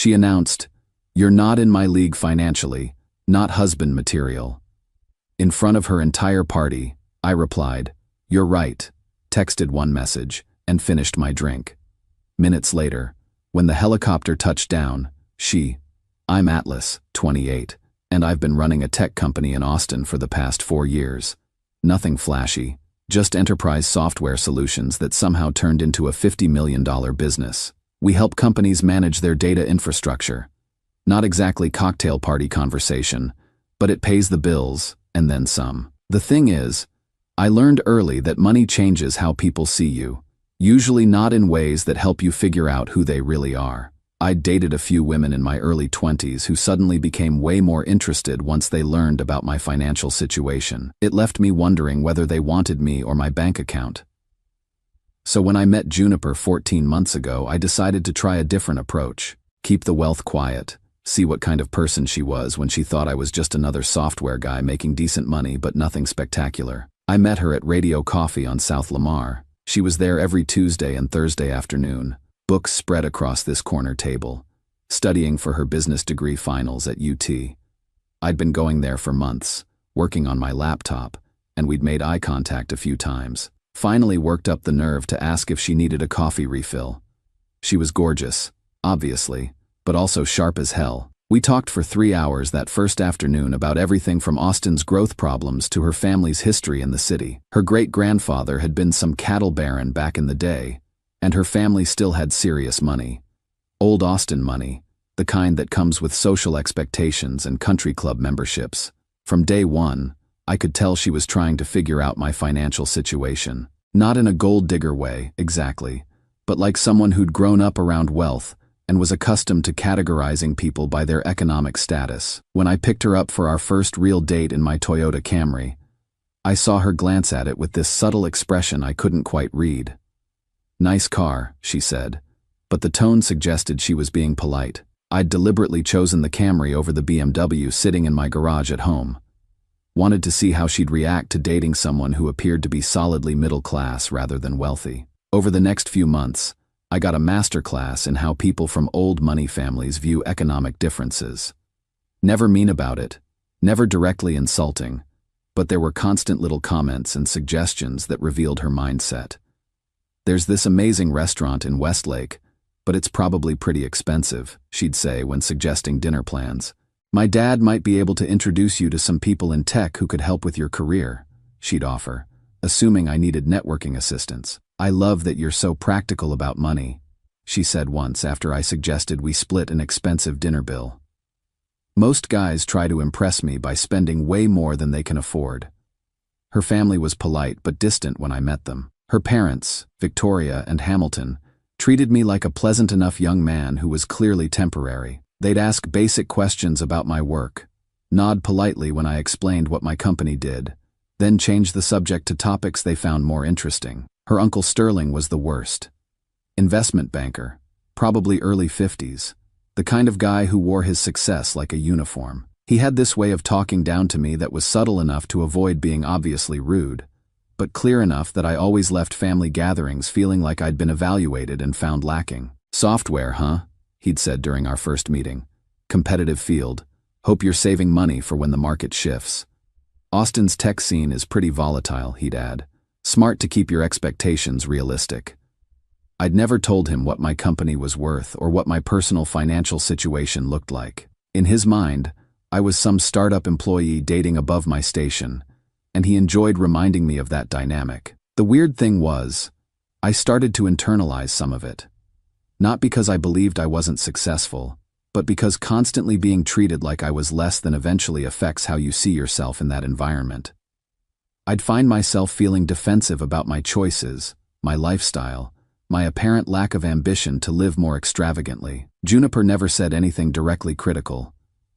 She announced, "You're not in my league financially, not husband material." In front of her entire party, I replied, "You're right," texted one message, and finished my drink. Minutes later, when the helicopter touched down, I'm Atlas, 28, and I've been running a tech company in Austin for the past 4 years. Nothing flashy, just enterprise software solutions that somehow turned into a $50 million business. We help companies manage their data infrastructure. Not exactly cocktail party conversation, but it pays the bills, and then some. The thing is, I learned early that money changes how people see you, usually not in ways that help you figure out who they really are. I'd dated a few women in my early 20s who suddenly became way more interested once they learned about my financial situation. It left me wondering whether they wanted me or my bank account. So when I met Juniper 14 months ago, I decided to try a different approach. Keep the wealth quiet. See what kind of person she was when she thought I was just another software guy making decent money but nothing spectacular. I met her at Radio Coffee on South Lamar. She was there every Tuesday and Thursday afternoon, books spread across this corner table, studying for her business degree finals at UT. I'd been going there for months, working on my laptop, and we'd made eye contact a few times. Finally worked up the nerve to ask if she needed a coffee refill. She was gorgeous, obviously, but also sharp as hell. We talked for 3 hours that first afternoon about everything from Austin's growth problems to her family's history in the city. Her great-grandfather had been some cattle baron back in the day, and her family still had serious money. Old Austin money, the kind that comes with social expectations and country club memberships. From day one, I could tell she was trying to figure out my financial situation. Not in a gold digger way, exactly, but like someone who'd grown up around wealth and was accustomed to categorizing people by their economic status. When I picked her up for our first real date in my Toyota Camry, I saw her glance at it with this subtle expression I couldn't quite read. "Nice car," she said, but the tone suggested she was being polite. I'd deliberately chosen the Camry over the BMW sitting in my garage at home. Wanted to see how she'd react to dating someone who appeared to be solidly middle class rather than wealthy. Over the next few months, I got a masterclass in how people from old money families view economic differences. Never mean about it, never directly insulting, but there were constant little comments and suggestions that revealed her mindset. "There's this amazing restaurant in Westlake, but it's probably pretty expensive," she'd say when suggesting dinner plans. "My dad might be able to introduce you to some people in tech who could help with your career," she'd offer, assuming I needed networking assistance. "I love that you're so practical about money," she said once after I suggested we split an expensive dinner bill. Most guys try to impress me by spending way more than they can afford. Her family was polite but distant when I met them. Her parents, Victoria and Hamilton, treated me like a pleasant enough young man who was clearly temporary. They'd ask basic questions about my work, nod politely when I explained what my company did, then change the subject to topics they found more interesting. Her Uncle Sterling was the worst. Investment banker, probably early 50s, the kind of guy who wore his success like a uniform. He had this way of talking down to me that was subtle enough to avoid being obviously rude, but clear enough that I always left family gatherings feeling like I'd been evaluated and found lacking. "Software, huh?" he'd said during our first meeting. "Competitive field. Hope you're saving money for when the market shifts. Austin's tech scene is pretty volatile," he'd add. "Smart to keep your expectations realistic." I'd never told him what my company was worth or what my personal financial situation looked like. In his mind, I was some startup employee dating above my station, and he enjoyed reminding me of that dynamic. The weird thing was, I started to internalize some of it. Not because I believed I wasn't successful, but because constantly being treated like I was less than eventually affects how you see yourself in that environment. I'd find myself feeling defensive about my choices, my lifestyle, my apparent lack of ambition to live more extravagantly. Juniper never said anything directly critical,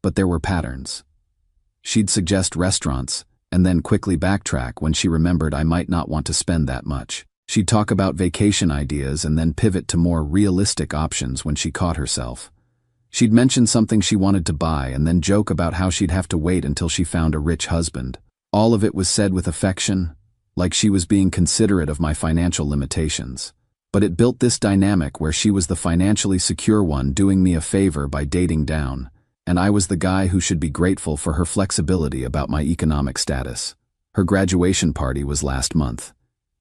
but there were patterns. She'd suggest restaurants, and then quickly backtrack when she remembered I might not want to spend that much. She'd talk about vacation ideas and then pivot to more realistic options when she caught herself. She'd mention something she wanted to buy and then joke about how she'd have to wait until she found a rich husband. All of it was said with affection, like she was being considerate of my financial limitations. But it built this dynamic where she was the financially secure one doing me a favor by dating down, and I was the guy who should be grateful for her flexibility about my economic status. Her graduation party was last month.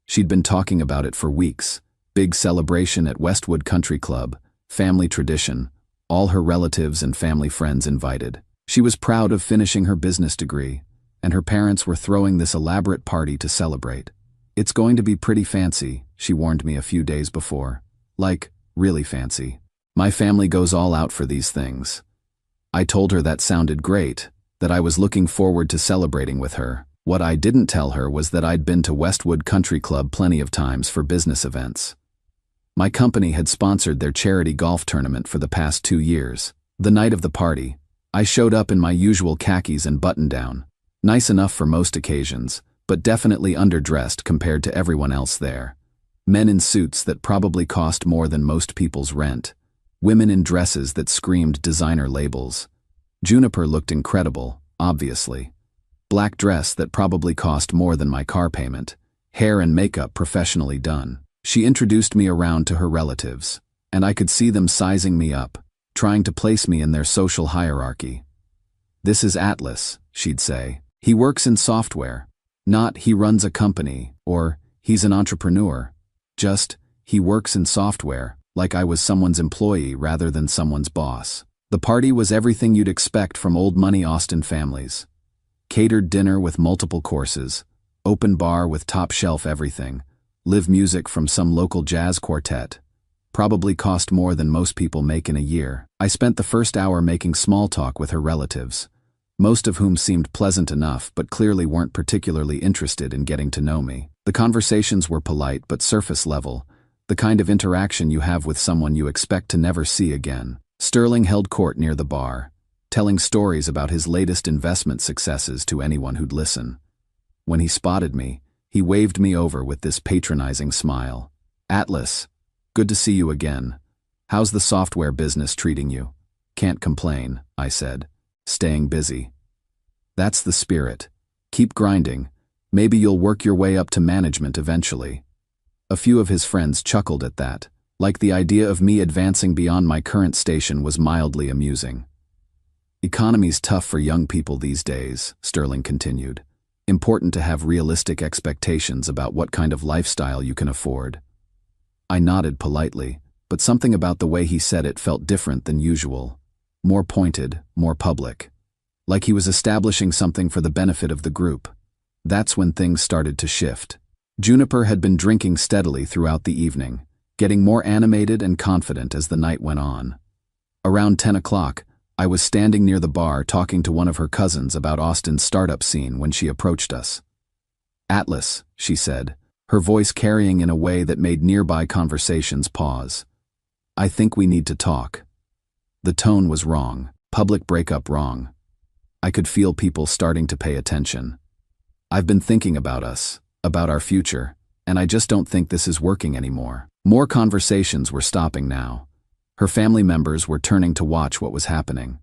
She'd been talking about it for weeks. Big celebration at Westwood Country Club, family tradition, all her relatives and family friends invited. She was proud of finishing her business degree, and her parents were throwing this elaborate party to celebrate. It's going to be pretty fancy, she warned me a few days before. Like, really fancy. My family goes all out for these things. I told her that sounded great, that I was looking forward to celebrating with her. What I didn't tell her was that I'd been to Westwood Country Club plenty of times for business events. My company had sponsored their charity golf tournament for the past 2 years. The night of the party, I showed up in my usual khakis and button-down. Nice enough for most occasions, but definitely underdressed compared to everyone else there. Men in suits that probably cost more than most people's rent. Women in dresses that screamed designer labels. Juniper looked incredible, obviously. Black dress that probably cost more than my car payment. Hair and makeup professionally done. She introduced me around to her relatives, and I could see them sizing me up, trying to place me in their social hierarchy. "This is Atlas," she'd say. "He works in software. Not he runs a company, or he's an entrepreneur. Just, he works in software, like I was someone's employee rather than someone's boss." The party was everything you'd expect from old money Austin families. Catered dinner with multiple courses, open bar with top-shelf everything, live music from some local jazz quartet. Probably cost more than most people make in a year. I spent the first hour making small talk with her relatives, most of whom seemed pleasant enough but clearly weren't particularly interested in getting to know me. The conversations were polite but surface level, the kind of interaction you have with someone you expect to never see again. Sterling held court near the bar, telling stories about his latest investment successes to anyone who'd listen. When he spotted me, he waved me over with this patronizing smile. "Atlas, good to see you again. How's the software business treating you?" "Can't complain," I said, staying busy. "That's the spirit. Keep grinding. Maybe you'll work your way up to management eventually." A few of his friends chuckled at that, like the idea of me advancing beyond my current station was mildly amusing. "Economy's tough for young people these days," Sterling continued. "Important to have realistic expectations about what kind of lifestyle you can afford." I nodded politely, but something about the way he said it felt different than usual. More pointed, more public. Like he was establishing something for the benefit of the group. That's when things started to shift. Juniper had been drinking steadily throughout the evening, getting more animated and confident as the night went on. Around 10 o'clock, I was standing near the bar talking to one of her cousins about Austin's startup scene when she approached us. "Atlas," she said, her voice carrying in a way that made nearby conversations pause. "I think we need to talk." The tone was wrong, public breakup wrong. I could feel people starting to pay attention. "I've been thinking about us, about our future, and I just don't think this is working anymore." More conversations were stopping now. Her family members were turning to watch what was happening.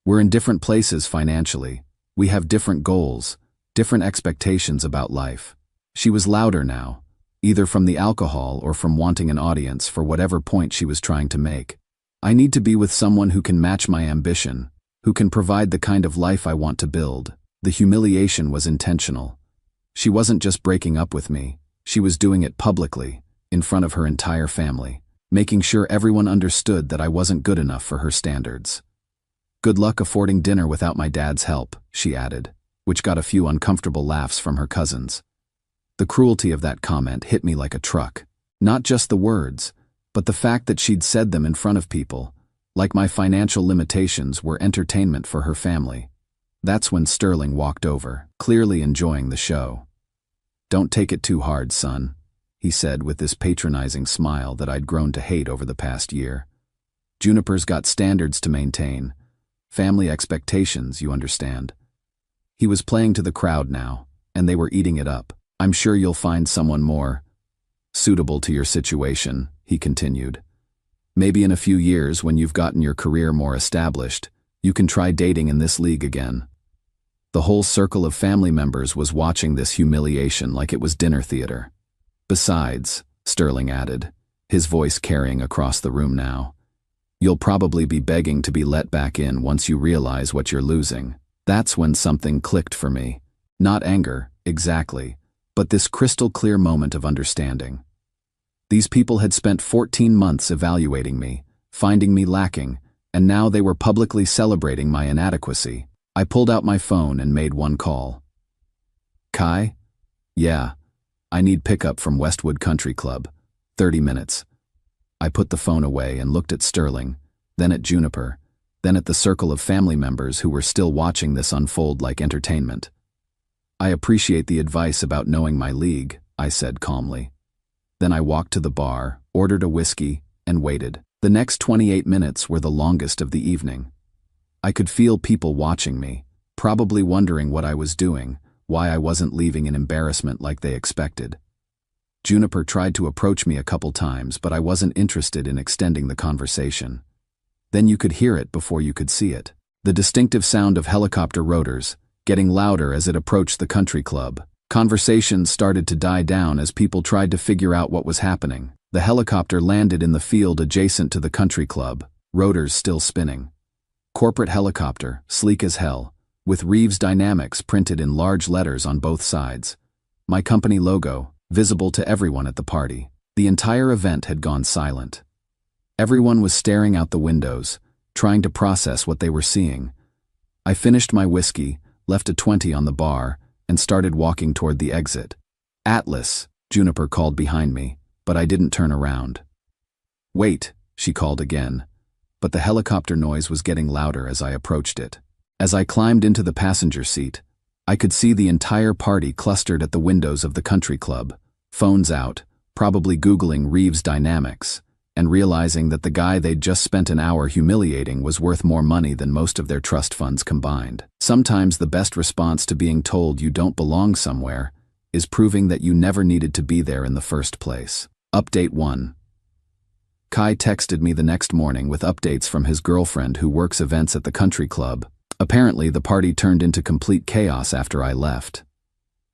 "We're in different places financially. We have different goals, different expectations about life." She was louder now, either from the alcohol or from wanting an audience for whatever point she was trying to make. "I need to be with someone who can match my ambition, who can provide the kind of life I want to build." The humiliation was intentional. She wasn't just breaking up with me, she was doing it publicly, in front of her entire family, making sure everyone understood that I wasn't good enough for her standards. "Good luck affording dinner without my dad's help," she added, which got a few uncomfortable laughs from her cousins. The cruelty of that comment hit me like a truck. Not just the words, but the fact that she'd said them in front of people, like my financial limitations were entertainment for her family. That's when Sterling walked over, clearly enjoying the show. "Don't take it too hard, son," he said with this patronizing smile that I'd grown to hate over the past year. "Juniper's got standards to maintain. Family expectations, you understand." He was playing to the crowd now, and they were eating it up. "I'm sure you'll find someone more suitable to your situation," he continued. "Maybe in a few years, when you've gotten your career more established, you can try dating in this league again." The whole circle of family members was watching this humiliation like it was dinner theater. "Besides," Sterling added, his voice carrying across the room now. "You'll probably be begging to be let back in once you realize what you're losing." That's when something clicked for me. Not anger, exactly, but this crystal clear moment of understanding. These people had spent 14 months evaluating me, finding me lacking, and now they were publicly celebrating my inadequacy. I pulled out my phone and made one call. "Kai? Yeah. I need pickup from Westwood Country Club. 30 minutes. I put the phone away and looked at Sterling, then at Juniper, then at the circle of family members who were still watching this unfold like entertainment. "I appreciate the advice about knowing my league," I said calmly. Then I walked to the bar, ordered a whiskey, and waited. The next 28 minutes were the longest of the evening. I could feel people watching me, probably wondering what I was doing, why I wasn't leaving in embarrassment like they expected. Juniper tried to approach me a couple times, but I wasn't interested in extending the conversation. Then you could hear it before you could see it. The distinctive sound of helicopter rotors, getting louder as it approached the country club. Conversations started to die down as people tried to figure out what was happening. The helicopter landed in the field adjacent to the country club, rotors still spinning. Corporate helicopter, sleek as hell, with Reeves Dynamics printed in large letters on both sides. My company logo, visible to everyone at the party. The entire event had gone silent. Everyone was staring out the windows, trying to process what they were seeing. I finished my whiskey, left a 20 on the bar, and started walking toward the exit. "Atlas," Juniper called behind me, but I didn't turn around. "Wait," she called again, but the helicopter noise was getting louder as I approached it. As I climbed into the passenger seat, I could see the entire party clustered at the windows of the country club, phones out, probably Googling Reeves Dynamics, and realizing that the guy they'd just spent an hour humiliating was worth more money than most of their trust funds combined. Sometimes the best response to being told you don't belong somewhere is proving that you never needed to be there in the first place. Update 1. Kai texted me the next morning with updates from his girlfriend who works events at the country club. Apparently, the party turned into complete chaos after I left.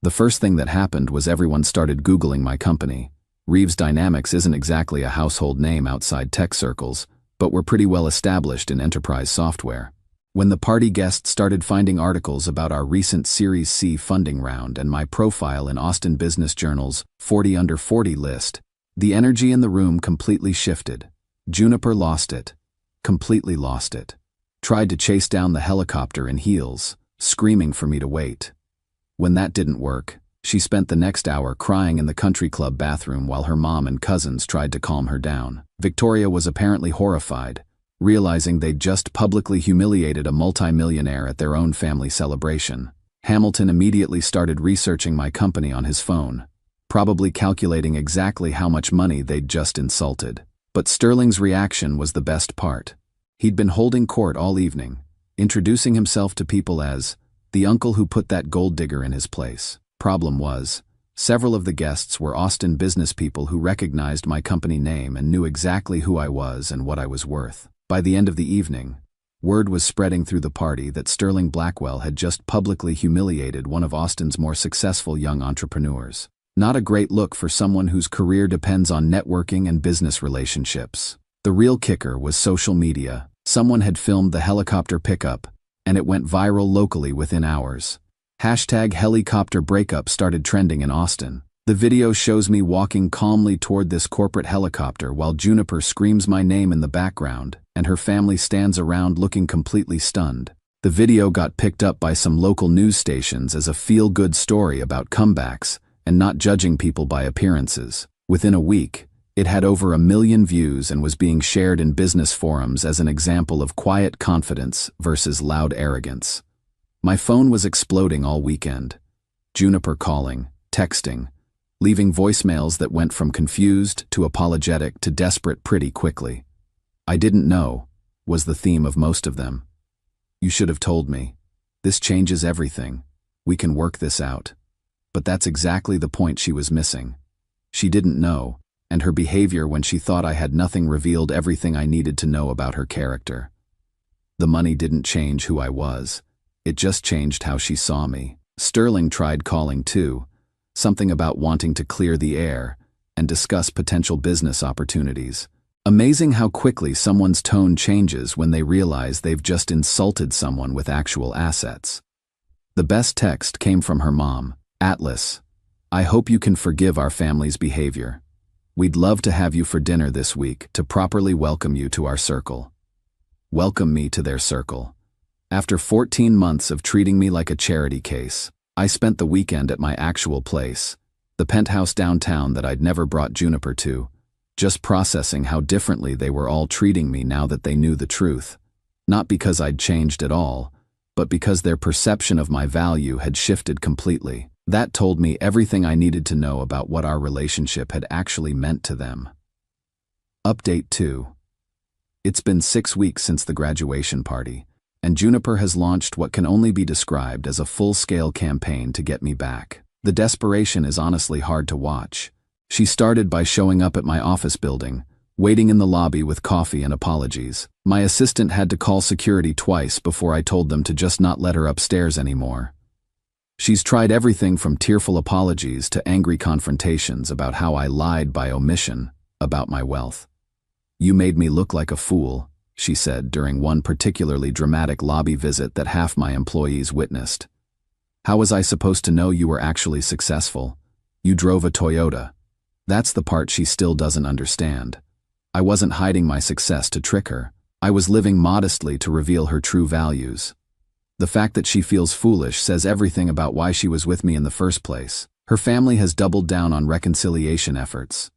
The first thing that happened was everyone started Googling my company. Reeves Dynamics isn't exactly a household name outside tech circles, but we're pretty well established in enterprise software. When the party guests started finding articles about our recent Series C funding round and my profile in Austin Business Journal's 40 Under 40 list, the energy in the room completely shifted. Juniper lost it. Completely lost it. Tried to chase down the helicopter in heels, screaming for me to wait. When that didn't work, she spent the next hour crying in the country club bathroom while her mom and cousins tried to calm her down. Victoria was apparently horrified, realizing they'd just publicly humiliated a multimillionaire at their own family celebration. Hamilton immediately started researching my company on his phone, probably calculating exactly how much money they'd just insulted. But Sterling's reaction was the best part. He'd been holding court all evening, introducing himself to people as the uncle who put that gold digger in his place. Problem was, several of the guests were Austin business people who recognized my company name and knew exactly who I was and what I was worth. By the end of the evening, word was spreading through the party that Sterling Blackwell had just publicly humiliated one of Austin's more successful young entrepreneurs. Not a great look for someone whose career depends on networking and business relationships. The real kicker was social media. Someone had filmed the helicopter pickup, and it went viral locally within hours. #helicopterbreakup started trending in Austin. The video shows me walking calmly toward this corporate helicopter while Juniper screams my name in the background, and her family stands around looking completely stunned. The video got picked up by some local news stations as a feel-good story about comebacks and not judging people by appearances. Within a week, it had over 1 million views and was being shared in business forums as an example of quiet confidence versus loud arrogance. My phone was exploding all weekend. Juniper calling, texting, leaving voicemails that went from confused to apologetic to desperate pretty quickly. "I didn't know," was the theme of most of them. "You should have told me. This changes everything. We can work this out." But that's exactly the point she was missing. She didn't know, and her behavior when she thought I had nothing revealed everything I needed to know about her character. The money didn't change who I was. It just changed how she saw me. Sterling tried calling too, something about wanting to clear the air, and discuss potential business opportunities. Amazing how quickly someone's tone changes when they realize they've just insulted someone with actual assets. The best text came from her mom. Atlas, I hope you can forgive our family's behavior. We'd love to have you for dinner this week to properly welcome you to our circle. Welcome me to their circle. After 14 months of treating me like a charity case, I spent the weekend at my actual place, the penthouse downtown that I'd never brought Juniper to, just processing how differently they were all treating me now that they knew the truth. Not because I'd changed at all, but because their perception of my value had shifted completely. That told me everything I needed to know about what our relationship had actually meant to them. Update 2. It's been 6 weeks since the graduation party, and Juniper has launched what can only be described as a full-scale campaign to get me back. The desperation is honestly hard to watch. She started by showing up at my office building, waiting in the lobby with coffee and apologies. My assistant had to call security twice before I told them to just not let her upstairs anymore. She's tried everything from tearful apologies to angry confrontations about how I lied by omission about my wealth. You made me look like a fool, she said during one particularly dramatic lobby visit that half my employees witnessed. How was I supposed to know you were actually successful? You drove a Toyota. That's the part she still doesn't understand. I wasn't hiding my success to trick her. I was living modestly to reveal her true values. The fact that she feels foolish says everything about why she was with me in the first place. Her family has doubled down on reconciliation efforts.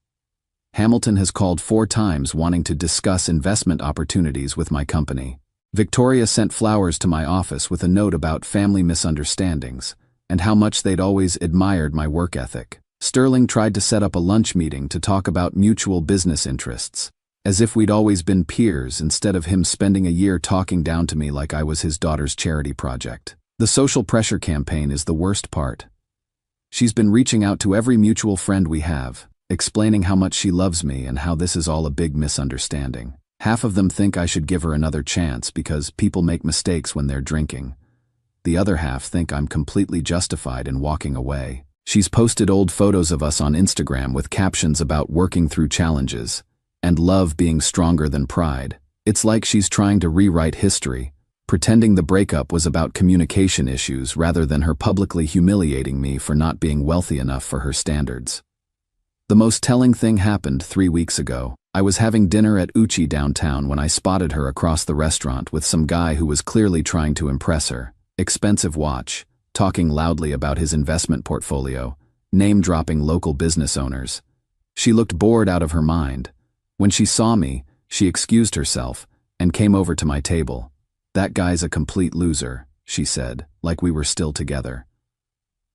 Hamilton has called 4 times wanting to discuss investment opportunities with my company. Victoria sent flowers to my office with a note about family misunderstandings and how much they'd always admired my work ethic. Sterling tried to set up a lunch meeting to talk about mutual business interests, as if we'd always been peers instead of him spending a year talking down to me like I was his daughter's charity project. The social pressure campaign is the worst part. She's been reaching out to every mutual friend we have, explaining how much she loves me and how this is all a big misunderstanding. Half of them think I should give her another chance because people make mistakes when they're drinking. The other half think I'm completely justified in walking away. She's posted old photos of us on Instagram with captions about working through challenges and love being stronger than pride. It's like she's trying to rewrite history, pretending the breakup was about communication issues rather than her publicly humiliating me for not being wealthy enough for her standards. The most telling thing happened 3 weeks ago. I was having dinner at Qley downtown when I spotted her across the restaurant with some guy who was clearly trying to impress her. Expensive watch, talking loudly about his investment portfolio, name-dropping local business owners. She looked bored out of her mind. When she saw me, she excused herself and came over to my table. That guy's a complete loser, she said, like we were still together.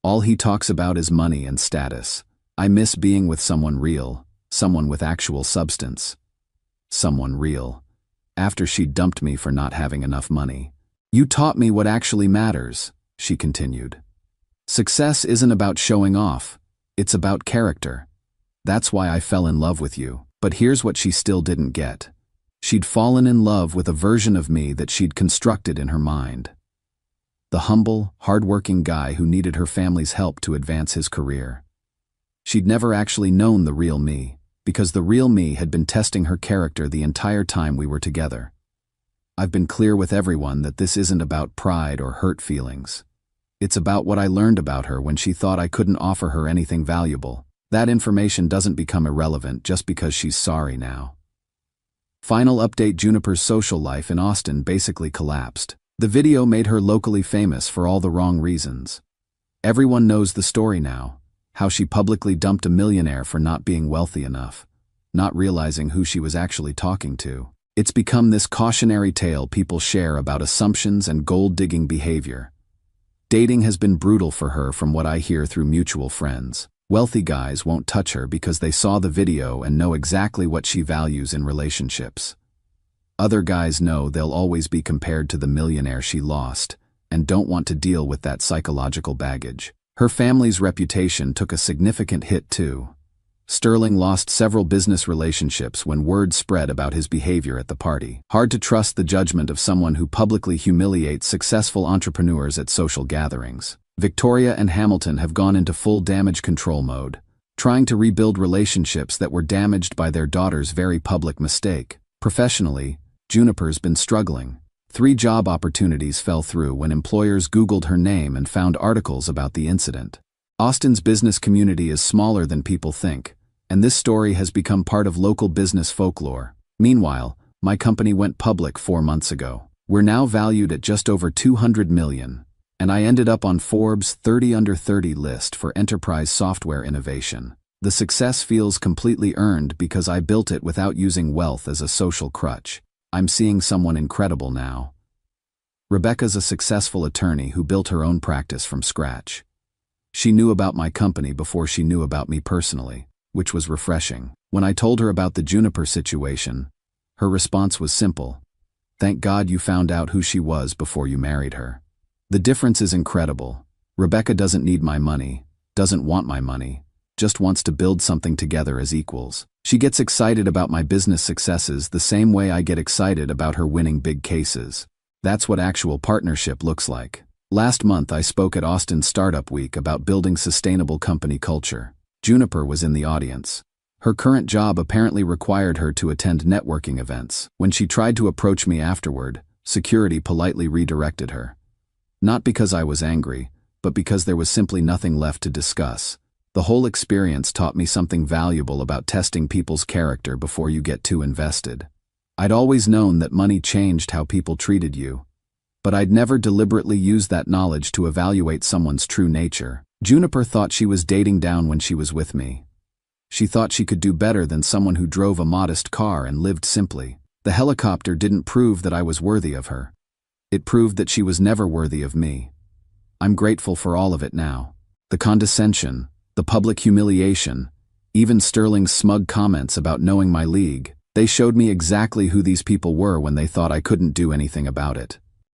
All he talks about is money and status. I miss being with someone real, someone with actual substance. Someone real. After she dumped me for not having enough money. You taught me what actually matters, she continued. Success isn't about showing off, it's about character. That's why I fell in love with you. But here's what she still didn't get. She'd fallen in love with a version of me that she'd constructed in her mind. The humble, hard-working guy who needed her family's help to advance his career. She'd never actually known the real me, because the real me had been testing her character the entire time we were together. I've been clear with everyone that this isn't about pride or hurt feelings. It's about what I learned about her when she thought I couldn't offer her anything valuable. That information doesn't become irrelevant just because she's sorry now. Final update: Juniper's social life in Austin basically collapsed. The video made her locally famous for all the wrong reasons. Everyone knows the story now, how she publicly dumped a millionaire for not being wealthy enough, not realizing who she was actually talking to. It's become this cautionary tale people share about assumptions and gold-digging behavior. Dating has been brutal for her from what I hear through mutual friends. Wealthy guys won't touch her because they saw the video and know exactly what she values in relationships. Other guys know they'll always be compared to the millionaire she lost and don't want to deal with that psychological baggage. Her family's reputation took a significant hit too. Sterling lost several business relationships when word spread about his behavior at the party. Hard to trust the judgment of someone who publicly humiliates successful entrepreneurs at social gatherings. Victoria and Hamilton have gone into full damage control mode, trying to rebuild relationships that were damaged by their daughter's very public mistake. Professionally, Juniper's been struggling. 3 job opportunities fell through when employers Googled her name and found articles about the incident. Austin's business community is smaller than people think, and this story has become part of local business folklore. Meanwhile, my company went public 4 months ago. We're now valued at just over $200 million, and I ended up on Forbes' 30 Under 30 list for enterprise software innovation. The success feels completely earned because I built it without using wealth as a social crutch. I'm seeing someone incredible now. Rebecca's a successful attorney who built her own practice from scratch. She knew about my company before she knew about me personally, which was refreshing. When I told her about the Juniper situation, her response was simple. Thank God you found out who she was before you married her. The difference is incredible. Rebecca doesn't need my money, doesn't want my money, just wants to build something together as equals. She gets excited about my business successes the same way I get excited about her winning big cases. That's what actual partnership looks like. Last month I spoke at Austin Startup Week about building sustainable company culture. Juniper was in the audience. Her current job apparently required her to attend networking events. When she tried to approach me afterward, security politely redirected her. Not because I was angry, but because there was simply nothing left to discuss. The whole experience taught me something valuable about testing people's character before you get too invested. I'd always known that money changed how people treated you, but I'd never deliberately used that knowledge to evaluate someone's true nature. Juniper thought she was dating down when she was with me. She thought she could do better than someone who drove a modest car and lived simply. The helicopter didn't prove that I was worthy of her. It proved that she was never worthy of me. I'm grateful for all of it now. The condescension, the public humiliation, even Sterling's smug comments about knowing my league, they showed me exactly who these people were when they thought I couldn't do anything about it.